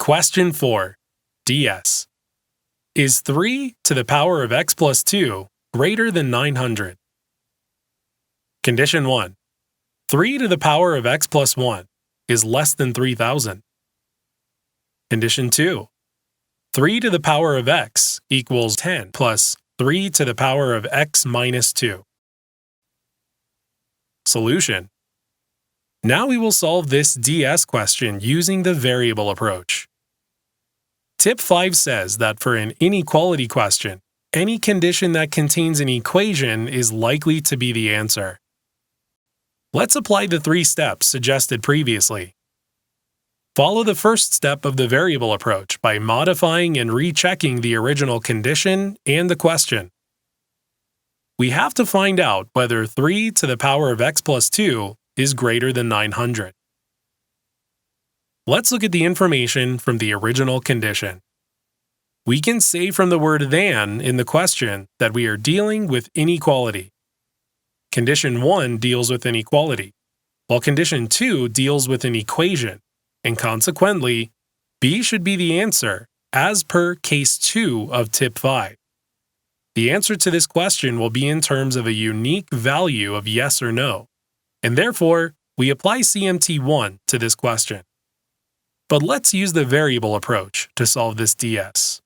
Question 4, DS. Is 3 to the power of x plus 2 greater than 900? Condition 1. 3 to the power of x plus 1 is less than 3,000. Condition 2. 3 to the power of x equals 10 plus 3 to the power of x minus 2. Solution. Now we will solve this DS question using the variable approach. Tip 5 says that for an inequality question, any condition that contains an equation is likely to be the answer. Let's apply the 3 steps suggested previously. Follow the first step of the variable approach by modifying and rechecking the original condition and the question. We have to find out whether 3 to the power of x plus 2 is greater than 900. Let's look at the information from the original condition. We can say from the word than in the question that we are dealing with inequality. Condition 1 deals with inequality, while condition 2 deals with an equation, and consequently, B should be the answer as per case 2 of tip 5. The answer to this question will be in terms of a unique value of yes or no, and therefore, we apply CMT 1 to this question. But let's use the variable approach to solve this DS.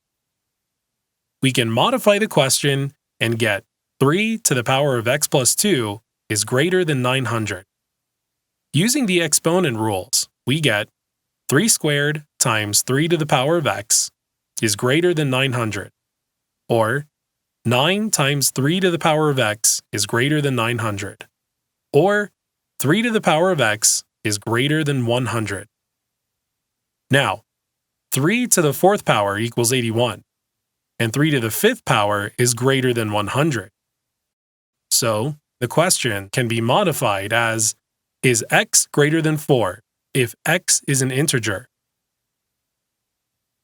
We can modify the question and get 3 to the power of x plus 2 is greater than 900. Using the exponent rules, we get 3 squared times 3 to the power of x is greater than 900, or 9 times 3 to the power of x is greater than 900, or 3 to the power of x is greater than 100. Now, 3 to the 4th power equals 81, and 3 to the 5th power is greater than 100. So, the question can be modified as, is x greater than 4 if x is an integer?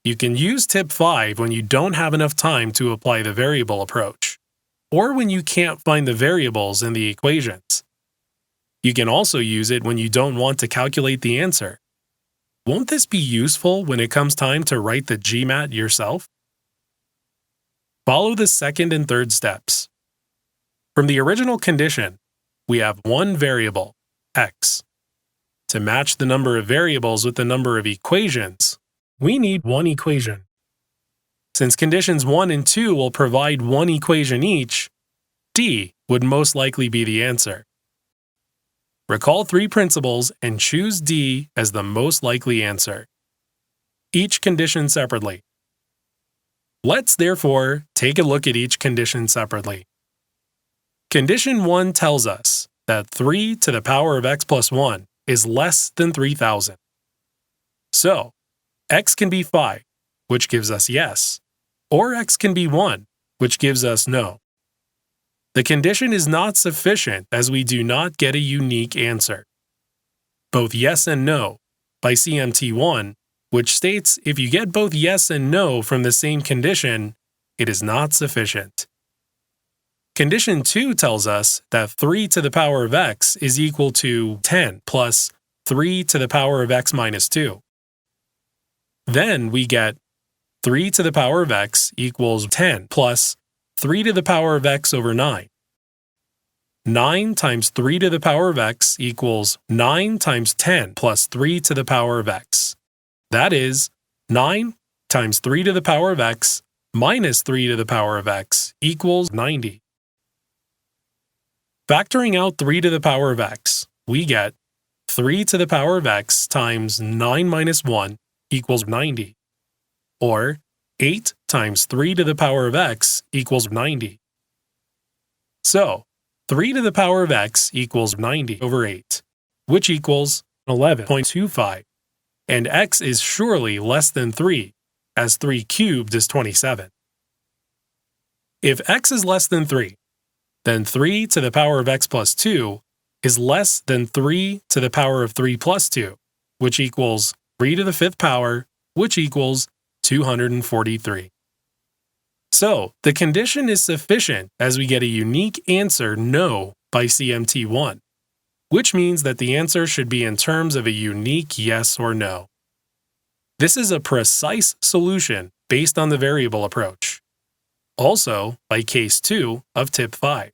You can use tip 5 when you don't have enough time to apply the variable approach, or when you can't find the variables in the equations. You can also use it when you don't want to calculate the answer. Won't this be useful when it comes time to write the GMAT yourself? Follow the second and third steps. From the original condition, we have one variable, x. To match the number of variables with the number of equations, we need one equation. Since conditions 1 and 2 will provide one equation each, D would most likely be the answer. Recall 3 principles and choose D as the most likely answer. Each condition separately. Let's therefore take a look at each condition separately. Condition 1 tells us that 3 to the power of x plus 1 is less than 3,000. So, x can be 5, which gives us yes, or x can be 1, which gives us no. The condition is not sufficient as we do not get a unique answer. Both yes and no by CMT 1, which states if you get both yes and no from the same condition, it is not sufficient. Condition 2 tells us that 3 to the power of x is equal to 10 plus 3 to the power of x minus 2. Then we get 3 to the power of x equals 10 plus 3 to the power of x over 9. 9 times 3 to the power of x equals 9 times 10 plus 3 to the power of x. That is, 9 times 3 to the power of x minus 3 to the power of x equals 90. Factoring out 3 to the power of x, we get 3 to the power of x times 9 minus 1 equals 90, or 8 times 3 to the power of x equals 90. So, 3 to the power of x equals 90 over 8, which equals 11.25, and x is surely less than 3, as 3 cubed is 27. If x is less than 3, then 3 to the power of x plus 2 is less than 3 to the power of 3 plus 2, which equals 3 to the 5th power, which equals 243. So, the condition is sufficient as we get a unique answer no by CMT 1, which means that the answer should be in terms of a unique yes or no. This is a precise solution based on the variable approach. Also, like case 2 of tip 5.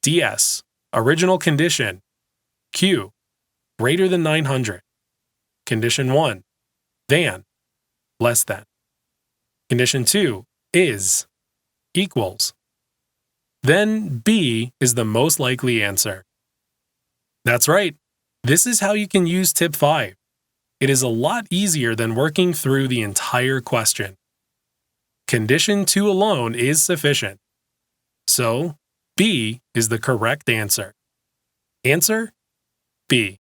DS, original condition, Q, greater than 900. Condition 1, than, less than. Condition 2 is, equals. Then B is the most likely answer. That's right. This is how you can use tip 5. It is a lot easier than working through the entire question. Condition 2 alone is sufficient. So, B is the correct answer. Answer B.